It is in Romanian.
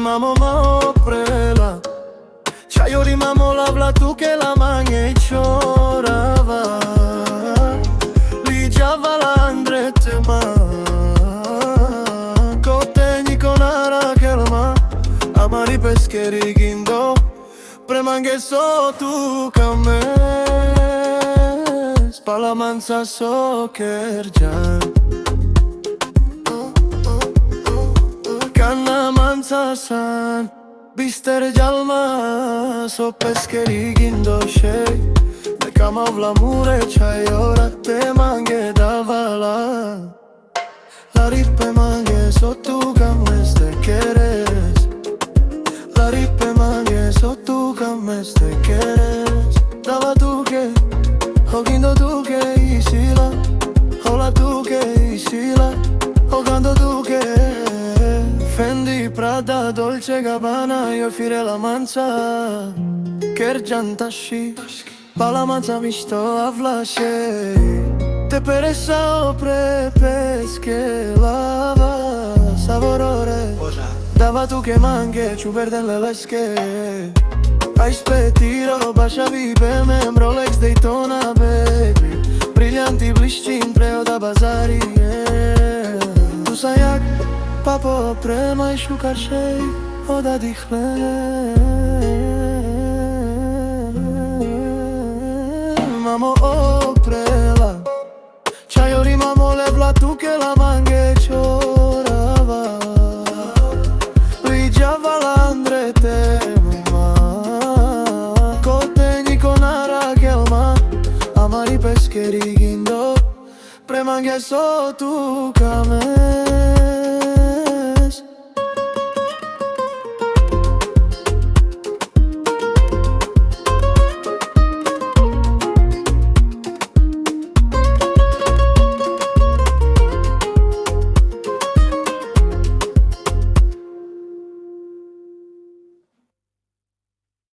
Mamo ma prela Chayori mamo lavla tu che la mangi e chorava Li giava l'andrete ma Kote nikonara kelma Amari pescheri gindo Premange so tu kames Palamansa so kerjan Kanna mansa san Bister jalma So pescheri gindo shei De kama vlamure chai ora te mange davala La ripe mange so tu kames te queres La ripe mange so tu kames te queres Dava tu que Hogindo tu que isila Hola tu que isila Hogando tu que Fendi, Prada, Dolce Gabbana Io fire la manza Kerjan tashi Pala manza misto avlashe Te peresa opre pesche lava Savorore Dava tu che manche Ciu perden le lesche Aspetiro Bashavi Bemem Rolex Daytona baby Briljanti blišćim preo da bazari Tu sam jak Pa popremaj šukaršej Odadi hleb Mamo oprela Čajori mamo levla tu che la mangue čorava Liđava landrete ma Kote nikonara gelma Amari pescheri gindo Premange so tu kamen